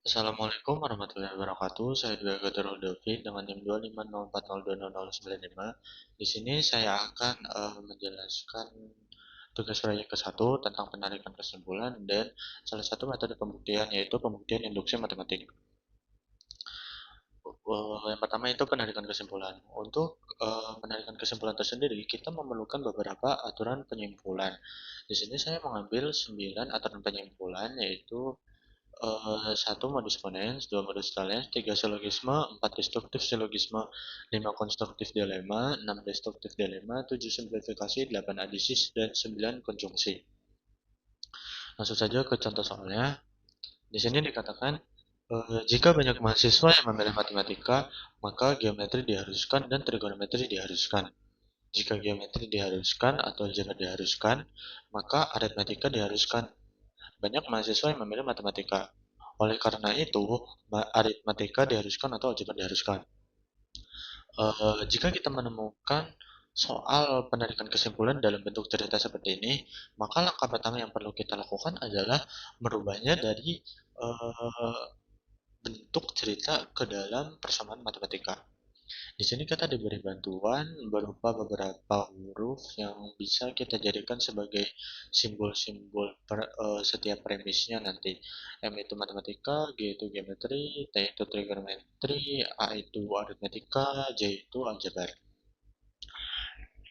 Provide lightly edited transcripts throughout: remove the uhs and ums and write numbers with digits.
Assalamualaikum warahmatullahi wabarakatuh. Saya Dwi Agatharul David dengan NIM 25040200095. Di sini saya akan menjelaskan tugas proyek ke-1 tentang penarikan kesimpulan dan salah satu metode pembuktian yaitu pembuktian induksi matematik. Yang pertama itu penarikan kesimpulan. Untuk penarikan kesimpulan tersendiri, kita memerlukan beberapa aturan penyimpulan. Di sini saya mengambil 9 aturan penyimpulan yaitu satu modus ponens, dua modus talens, tiga silogisme, empat destruktif silogisme, lima konstruktif dilema, enam destruktif dilema, tujuh simplifikasi, delapan adisis, dan sembilan konjungsi. Langsung saja ke contoh soalnya. Di sini dikatakan jika banyak mahasiswa yang memilih matematika, maka geometri diharuskan dan trigonometri diharuskan. Jika geometri diharuskan atau aljabar diharuskan, maka aritmatika diharuskan. Banyak mahasiswa yang memilih matematika. Oleh karena itu, aritmatika diharuskan atau aljabar diharuskan. Jika kita menemukan soal penarikan kesimpulan dalam bentuk cerita seperti ini, maka langkah pertama yang perlu kita lakukan adalah merubahnya dari bentuk cerita ke dalam persamaan matematika. Di sini kita diberi bantuan berupa beberapa huruf yang bisa kita jadikan sebagai simbol-simbol setiap premisnya nanti. M itu matematika, G itu geometri, T itu trigonometri, A itu aritmatika, J itu aljabar.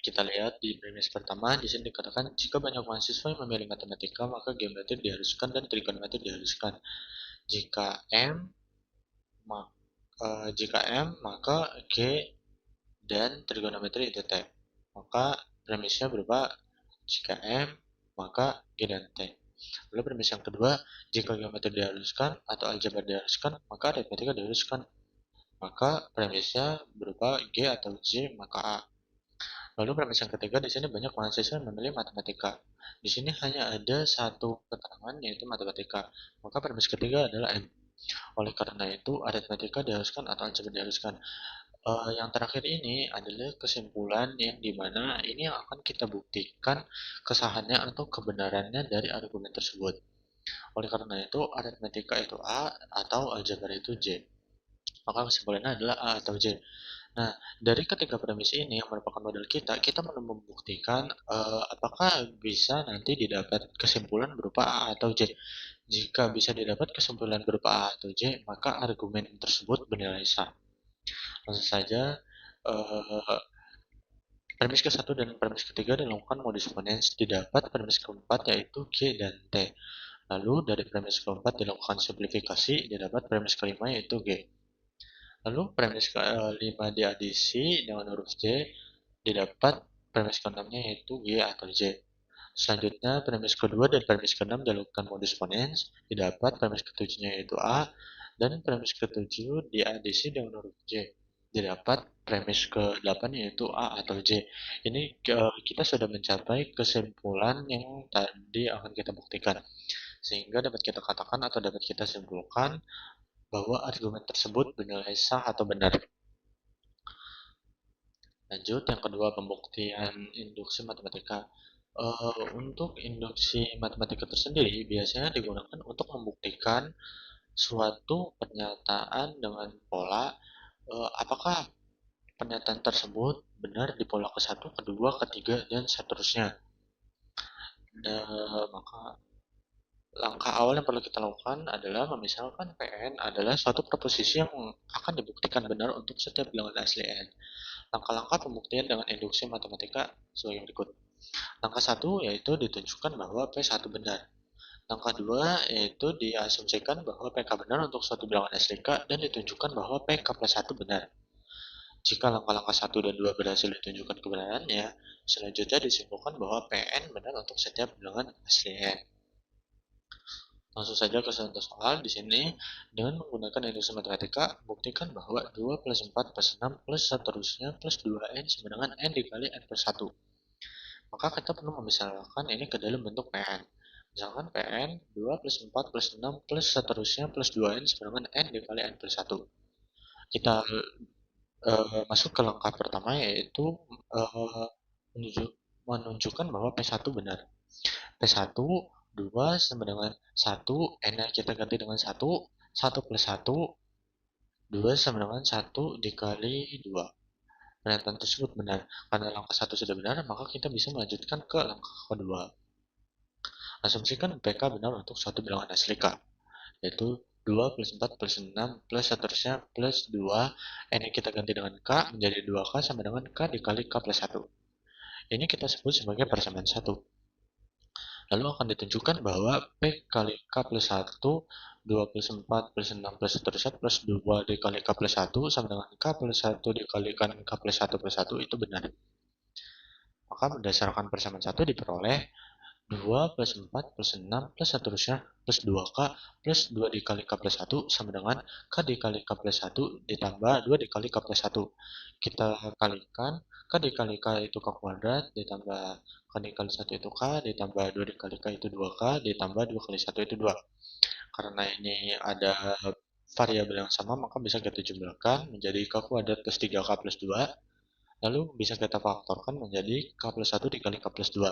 Kita lihat di premis pertama, di sini dikatakan jika banyak mahasiswa yang memilih matematika, maka geometri diharuskan dan trigonometri diharuskan. Jika M, jika M, maka G dan trigonometri itu T. Maka premisnya berupa jika M, maka G dan T. Lalu premis yang kedua, jika geometri diharuskan atau aljabar diharuskan, maka aritmatika diharuskan. Maka premisnya berupa G atau J, maka A. Lalu premis yang ketiga, di sini banyak mahasiswa yang memilih matematika. Di sini hanya ada satu keterangan, yaitu matematika. Maka premis ketiga adalah M. Oleh karena itu, aritmatika diharuskan atau aljabar diharuskan. Yang terakhir ini adalah kesimpulan yang dimana ini yang akan kita buktikan kesahannya atau kebenarannya dari argumen tersebut. Oleh karena itu, aritmatika itu A atau aljabar itu J. Maka kesimpulannya adalah A atau J. Nah, dari ketiga premis ini yang merupakan modal kita, kita perlu membuktikan apakah bisa nanti didapat kesimpulan berupa A atau J. Jika bisa didapat kesimpulan berupa A atau J, maka argumen tersebut bernilai sah. Langsung saja, uh, premis ke-1 dan premis ketiga dilakukan modus ponens, didapat premis keempat yaitu G dan T. Lalu dari premis keempat dilakukan simplifikasi, didapat premis kelima yaitu G. Lalu premis kelima diadisi dengan huruf J, didapat premis keenamnya yaitu G atau J. Selanjutnya, premis kedua dan premis keenam dilakukan modus ponens, didapat premis ketujuhnya yaitu A, dan premis ketujuh diadisi dengan huruf J. Didapat premis ke-8 yaitu A atau J. Ini kita sudah mencapai kesimpulan yang tadi akan kita buktikan. Sehingga dapat kita katakan atau dapat kita simpulkan bahwa argumen tersebut bernilai sah atau benar. Lanjut, yang kedua pembuktian induksi matematika. Untuk induksi matematika tersendiri biasanya digunakan untuk membuktikan suatu pernyataan dengan pola apakah pernyataan tersebut benar di pola ke-1, kedua, ketiga, dan seterusnya. Maka langkah awal yang perlu kita lakukan adalah memisalkan Pn adalah suatu proposisi yang akan dibuktikan benar untuk setiap bilangan asli n. Langkah-langkah pembuktian dengan induksi matematika sebagai berikut. Langkah 1 yaitu ditunjukkan bahwa P1 benar. Langkah 2 yaitu diasumsikan bahwa PK benar untuk suatu bilangan SDK dan ditunjukkan bahwa PK plus 1 benar. Jika langkah-langkah 1 dan 2 berhasil ditunjukkan kebenarannya, selanjutnya disimpulkan bahwa PN benar untuk setiap bilangan asli N. Langsung saja ke contoh soal di sini. Dengan menggunakan induksi matematika, buktikan bahwa 2 plus 4 plus 6 plus seterusnya plus 2N sama dengan N dikali N plus 1. Maka kita perlu memisahkan ini ke dalam bentuk PN. Misalkan PN 2 plus 4 plus 6 plus seterusnya plus 2N sama dengan N dikali N plus 1. Kita masuk ke langkah pertama yaitu uh, menunjukkan bahwa P1 benar. P1 2 sama dengan 1, N kita ganti dengan 1, 1 plus 1, 2 sama dengan 1 dikali 2. Pernyataan tersebut benar. Karena langkah 1 sudah benar, maka kita bisa melanjutkan ke langkah kedua. Asumsikan PK benar untuk suatu bilangan asli K, yaitu 2 plus 4 plus 6 plus seterusnya plus 2. Ini kita ganti dengan K menjadi 2K sama dengan K dikali K plus 1. Ini kita sebut sebagai persamaan 1. Lalu akan ditunjukkan bahwa P kali K plus 1, 2 plus 4 plus 6 plus seterusnya plus 2 dikali K plus 1 sama dengan K plus 1 dikalikan K plus 1 plus 1 itu benar. Maka berdasarkan persamaan 1 diperoleh 2 plus 4 plus 6 plus seterusnya plus 2K plus 2 dikali K plus 1 sama dengan K dikali K plus 1 ditambah 2 dikali K plus 1. Kita kalikan K dikali K itu K kuadrat ditambah K dikali 1 itu K ditambah 2 dikali K itu 2K ditambah 2 kali 1 itu 2. Karena ini ada variabel yang sama maka bisa kita jumlahkan menjadi K kuadrat plus 3K plus 2. Lalu bisa kita faktorkan menjadi K plus 1 dikali K plus 2.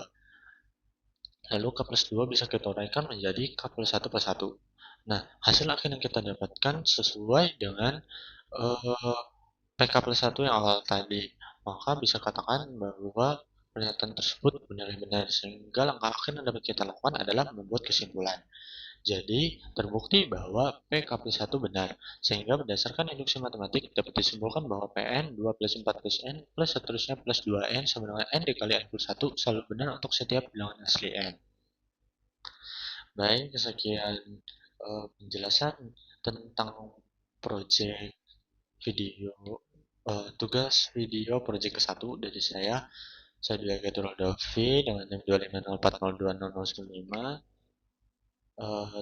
Lalu K plus 2 bisa kita uraikan menjadi K plus 1 plus 1. Nah, hasil akhir yang kita dapatkan sesuai dengan PK plus 1 yang awal tadi. Maka bisa katakan bahwa pernyataan tersebut benar-benar, sehingga langkah akhir yang dapat kita lakukan adalah membuat kesimpulan. Jadi, terbukti bahwa PK plus 1 benar, sehingga berdasarkan induksi matematik dapat disimpulkan bahwa Pn 2 plus 4 plus N plus seterusnya plus 2N sama dengan N dikali N plus 1 selalu benar untuk setiap bilangan asli N. Baik, sekian penjelasan tentang proyek video, tugas video proyek ke-1 dari saya. Saya Dwi Dovi dengan NIM 250402009.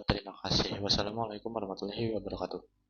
Terima kasih. Wassalamualaikum warahmatullahi wabarakatuh.